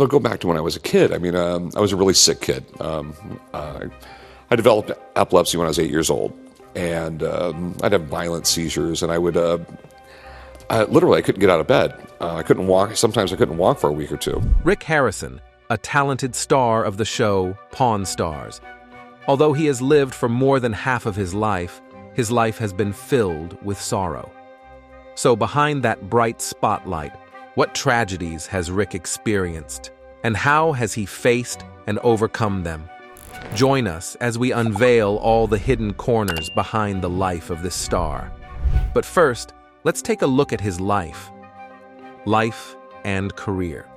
I'll go back to when I was a kid. I was a really sick kid. I developed epilepsy when I was 8 years old, and I'd have violent seizures, and literally I couldn't get out of bed. I couldn't walk. Sometimes I couldn't walk for a week or two. Rick Harrison, a talented star of the show Pawn Stars. Although he has lived for more than half of his life has been filled with sorrow. So behind that bright spotlight, what tragedies has Rick experienced, and how has he faced and overcome them? Join us as we unveil all the hidden corners behind the life of this star. But first, let's take a look at his life and career.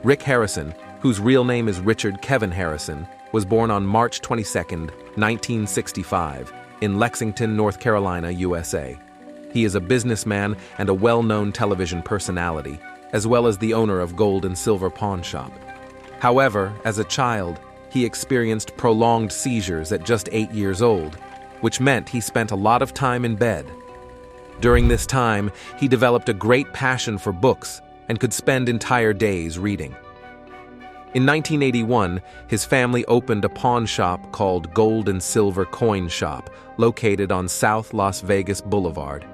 Rick Harrison, whose real name is Richard Kevin Harrison, was born on March 22, 1965, in Lexington, North Carolina, USA. He is a businessman and a well-known television personality, as well as the owner of Gold and Silver Pawn Shop. However, as a child, he experienced prolonged seizures at just 8 years old, which meant he spent a lot of time in bed. During this time, he developed a great passion for books and could spend entire days reading. In 1981, his family opened a pawn shop called Gold and Silver Coin Shop, located on South Las Vegas Boulevard.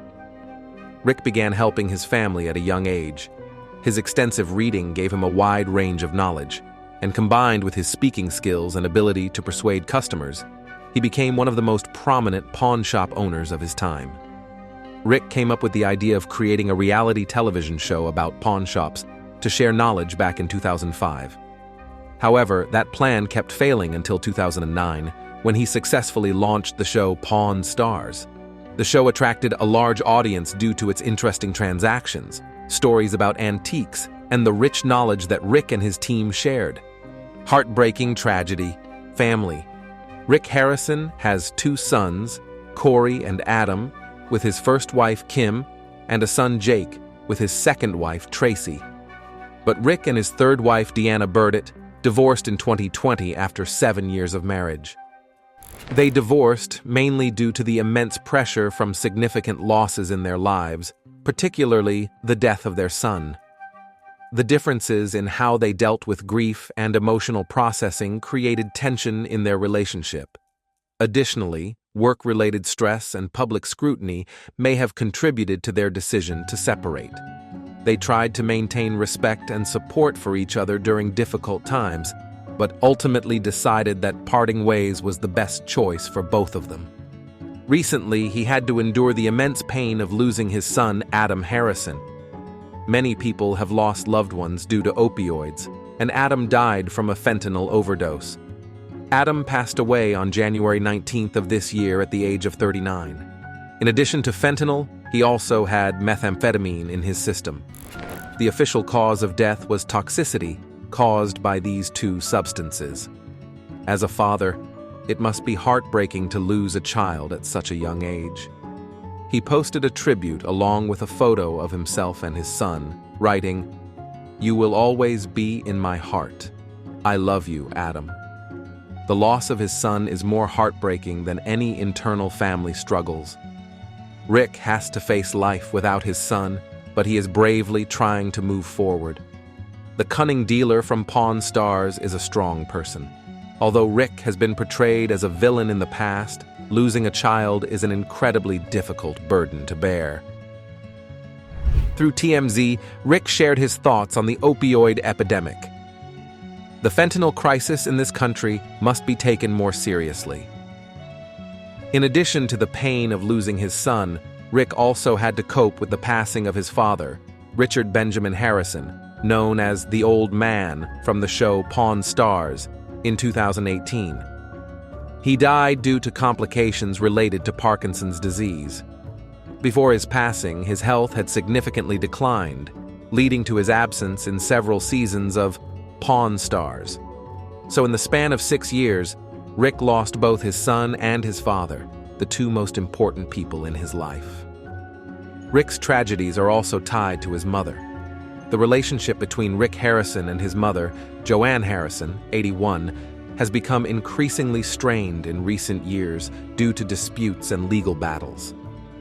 Rick began helping his family at a young age. His extensive reading gave him a wide range of knowledge, and combined with his speaking skills and ability to persuade customers, he became one of the most prominent pawn shop owners of his time. Rick came up with the idea of creating a reality television show about pawn shops to share knowledge back in 2005. However, that plan kept failing until 2009, when he successfully launched the show Pawn Stars. The show attracted a large audience due to its interesting transactions, stories about antiques, and the rich knowledge that Rick and his team shared. Heartbreaking tragedy, family. Rick Harrison has 2 sons, Corey and Adam, with his first wife Kim, and a son Jake, with his second wife Tracy. But Rick and his third wife Deanna Burdett divorced in 2020 after 7 years of marriage. They divorced mainly due to the immense pressure from significant losses in their lives, particularly the death of their son. The differences in how they dealt with grief and emotional processing created tension in their relationship. Additionally, work-related stress and public scrutiny may have contributed to their decision to separate. They tried to maintain respect and support for each other during difficult times, but ultimately decided that parting ways was the best choice for both of them. Recently, he had to endure the immense pain of losing his son, Adam Harrison. Many people have lost loved ones due to opioids, and Adam died from a fentanyl overdose. Adam passed away on January 19th of this year at the age of 39. In addition to fentanyl, he also had methamphetamine in his system. The official cause of death was toxicity caused by these 2 substances. As a father, it must be heartbreaking to lose a child at such a young age. He posted a tribute along with a photo of himself and his son, writing, "You will always be in my heart. I love you, Adam." The loss of his son is more heartbreaking than any internal family struggles. Rick has to face life without his son, but he is bravely trying to move forward. The cunning dealer from Pawn Stars is a strong person. Although Rick has been portrayed as a villain in the past, losing a child is an incredibly difficult burden to bear. Through TMZ, Rick shared his thoughts on the opioid epidemic. The fentanyl crisis in this country must be taken more seriously. In addition to the pain of losing his son, Rick also had to cope with the passing of his father, Richard Benjamin Harrison, known as the Old Man from the show Pawn Stars, in 2018. He died due to complications related to Parkinson's disease. Before his passing, his health had significantly declined, leading to his absence in several seasons of Pawn Stars. So in the span of 6 years, Rick lost both his son and his father, the 2 most important people in his life. Rick's tragedies are also tied to his mother. The relationship between Rick Harrison and his mother, Joanne Harrison, 81, has become increasingly strained in recent years due to disputes and legal battles.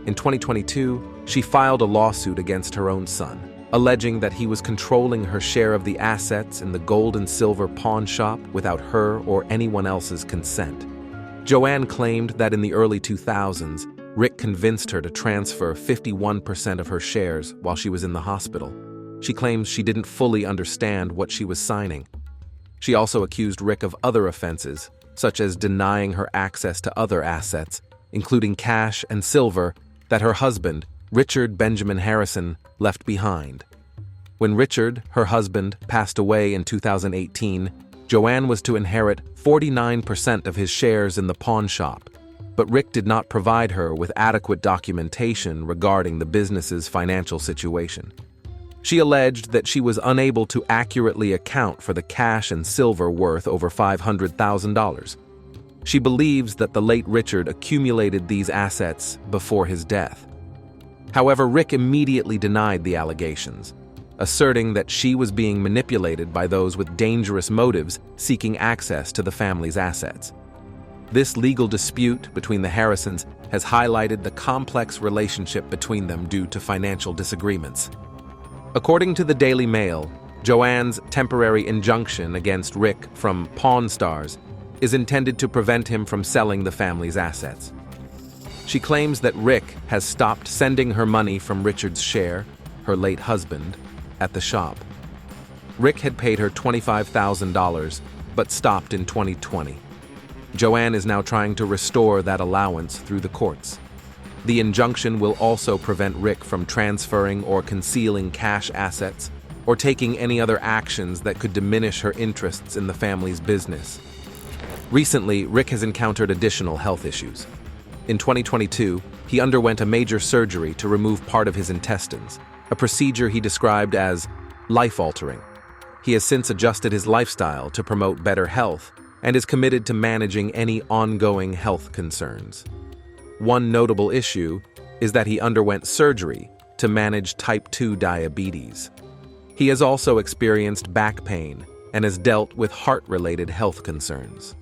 In 2022, she filed a lawsuit against her own son, alleging that he was controlling her share of the assets in the gold and silver pawn shop without her or anyone else's consent. Joanne claimed that in the early 2000s, Rick convinced her to transfer 51% of her shares while she was in the hospital. She claims she didn't fully understand what she was signing. She also accused Rick of other offenses, such as denying her access to other assets, including cash and silver, that her husband, Richard Benjamin Harrison, left behind. When Richard, her husband, passed away in 2018, Joanne was to inherit 49% of his shares in the pawn shop, but Rick did not provide her with adequate documentation regarding the business's financial situation. She alleged that she was unable to accurately account for the cash and silver worth over $500,000. She believes that the late Richard accumulated these assets before his death. However, Rick immediately denied the allegations, asserting that she was being manipulated by those with dangerous motives seeking access to the family's assets. This legal dispute between the Harrisons has highlighted the complex relationship between them due to financial disagreements. According to the Daily Mail, Joanne's temporary injunction against Rick from Pawn Stars is intended to prevent him from selling the family's assets. She claims that Rick has stopped sending her money from Richard's share, her late husband, at the shop. Rick had paid her $25,000, but stopped in 2020. Joanne is now trying to restore that allowance through the courts. The injunction will also prevent Rick from transferring or concealing cash assets or taking any other actions that could diminish her interests in the family's business. Recently, Rick has encountered additional health issues. In 2022, he underwent a major surgery to remove part of his intestines, a procedure he described as life-altering. He has since adjusted his lifestyle to promote better health and is committed to managing any ongoing health concerns. One notable issue is that he underwent surgery to manage type 2 diabetes. He has also experienced back pain and has dealt with heart-related health concerns.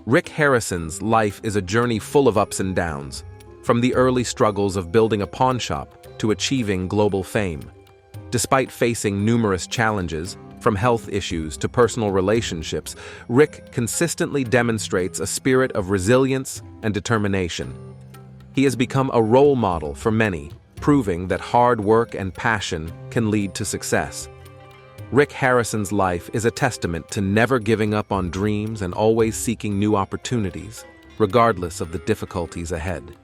Rick Harrison's life is a journey full of ups and downs, from the early struggles of building a pawn shop to achieving global fame. Despite facing numerous challenges, from health issues to personal relationships, Rick consistently demonstrates a spirit of resilience and determination. He has become a role model for many, proving that hard work and passion can lead to success. Rick Harrison's life is a testament to never giving up on dreams and always seeking new opportunities, regardless of the difficulties ahead.